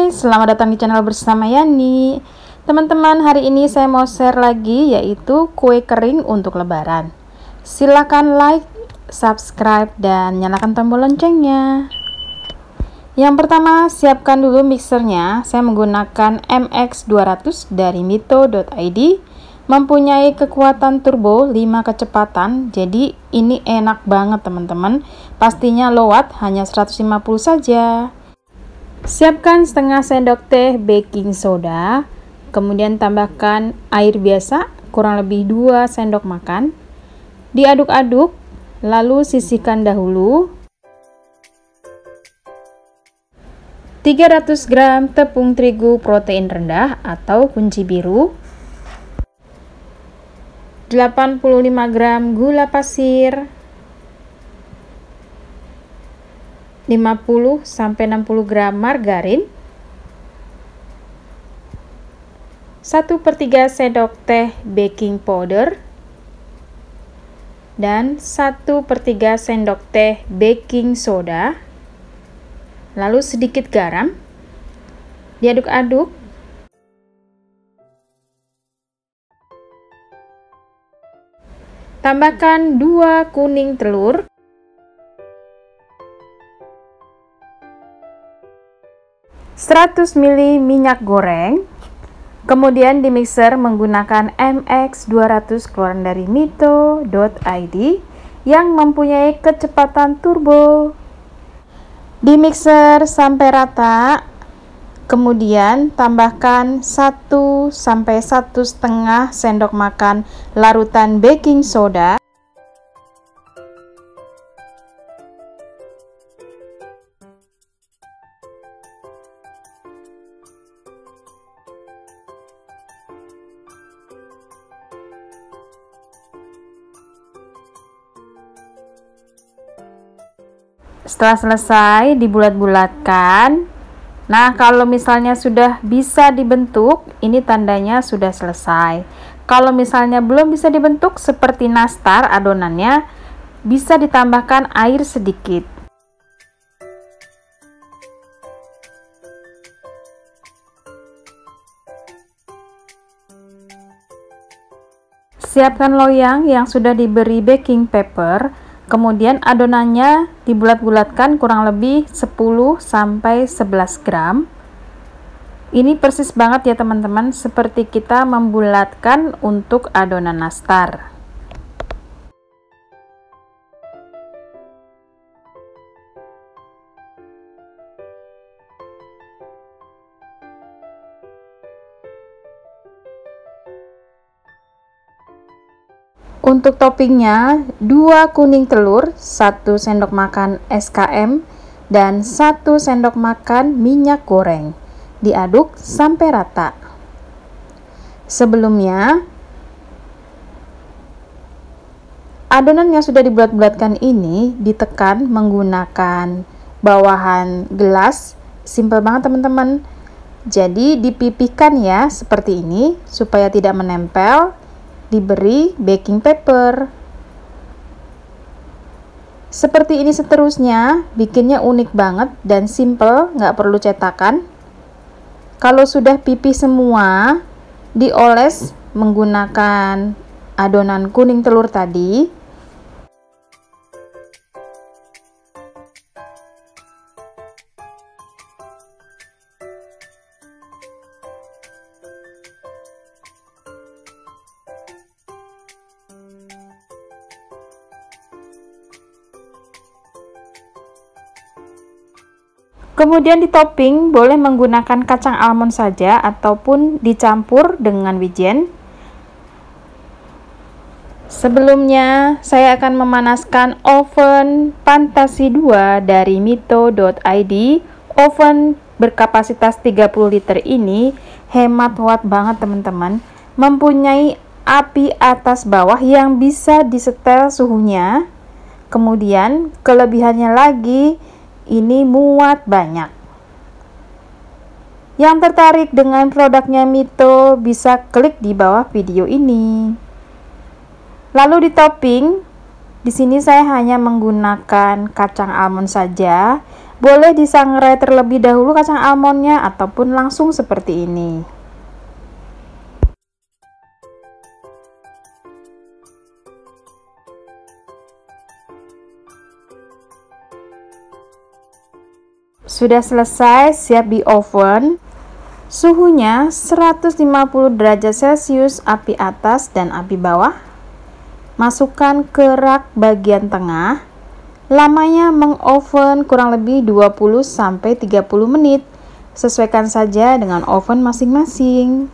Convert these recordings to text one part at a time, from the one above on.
Hai, selamat datang di channel bersama Yani. Teman-teman, hari ini saya mau share lagi yaitu kue kering untuk lebaran. Silakan like, subscribe, dan nyalakan tombol loncengnya. Yang pertama, siapkan dulu mixernya. Saya menggunakan MX200 dari mito.id. Mempunyai kekuatan turbo 5 kecepatan, jadi ini enak banget teman-teman. Pastinya low watt, hanya 150 saja. Siapkan setengah sendok teh baking soda, kemudian tambahkan air biasa kurang lebih 2 sendok makan. Diaduk-aduk, lalu sisihkan dahulu. 300 gram tepung terigu protein rendah atau kunci biru, 85 gram gula pasir, 50-60 gram margarin, 1/3 sendok teh baking powder, dan 1/3 sendok teh baking soda, lalu sedikit garam. Diaduk-aduk. Tambahkan 2 kuning telur, 100 ml minyak goreng, kemudian dimixer menggunakan MX200 keluaran dari mito.id yang mempunyai kecepatan turbo. Dimixer sampai rata, kemudian tambahkan 1 sampai 1,5 sendok makan larutan baking soda. Setelah selesai, dibulat-bulatkan. Nah, kalau misalnya sudah bisa dibentuk, ini tandanya sudah selesai. Kalau misalnya belum bisa dibentuk seperti nastar adonannya, bisa ditambahkan air sedikit. Siapkan loyang yang sudah diberi baking paper. Kemudian adonannya dibulat-bulatkan kurang lebih 10 sampai 11 gram. Ini persis banget ya teman-teman, seperti kita membulatkan untuk adonan nastar. Untuk toppingnya, 2 kuning telur, 1 sendok makan SKM, dan 1 sendok makan minyak goreng. Diaduk sampai rata. Sebelumnya, adonan yang sudah dibulat-bulatkan ini ditekan menggunakan bawahan gelas. Simple banget teman-teman. Jadi dipipihkan ya seperti ini supaya tidak menempel. Diberi baking paper seperti ini seterusnya. Bikinnya unik banget dan simple, nggak perlu cetakan. Kalau sudah pipih semua, dioles menggunakan adonan kuning telur tadi. Kemudian di topping boleh menggunakan kacang almond saja ataupun dicampur dengan wijen. Sebelumnya saya akan memanaskan oven Fantasi 2 dari mito.id. Oven berkapasitas 30 liter ini hemat watt banget teman-teman. Mempunyai api atas bawah yang bisa disetel suhunya. Kemudian kelebihannya lagi, ini muat banyak. Yang tertarik dengan produknya Mito bisa klik di bawah video ini. Lalu di topping, di sini saya hanya menggunakan kacang almond saja. Boleh disangrai terlebih dahulu kacang almondnya ataupun langsung seperti ini. Sudah selesai, siap di oven. Suhunya 150 derajat Celcius, api atas dan api bawah. Masukkan ke rak bagian tengah. Lamanya mengoven kurang lebih 20-30 menit. Sesuaikan saja dengan oven masing-masing.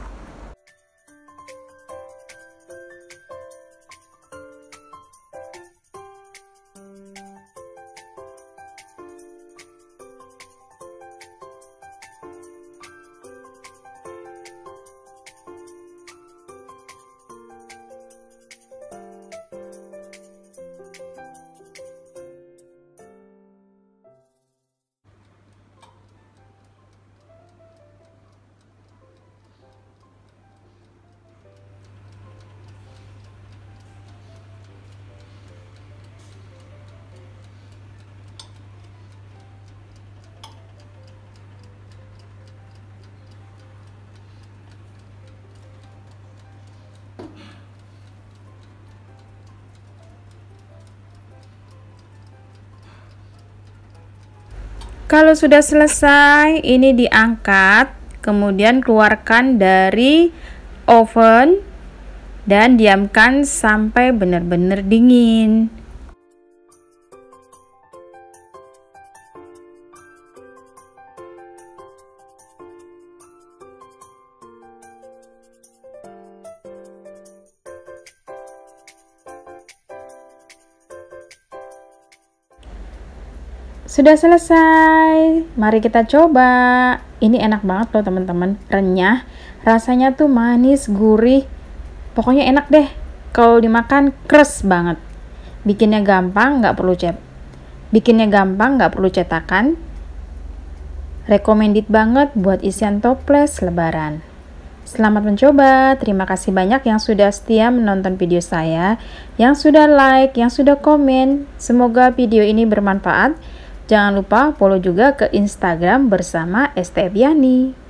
Kalau sudah selesai, ini diangkat, kemudian keluarkan dari oven dan diamkan sampai benar-benar dingin. Sudah selesai, mari kita coba. Ini enak banget loh teman-teman, renyah, rasanya tuh manis, gurih, pokoknya enak deh. Kalau dimakan kres banget. Bikinnya gampang, nggak perlu cetakan. Recommended banget buat isian toples lebaran. Selamat mencoba, terima kasih banyak yang sudah setia menonton video saya, yang sudah like, yang sudah komen. Semoga video ini bermanfaat. Jangan lupa follow juga ke Instagram bersama ST Eviani.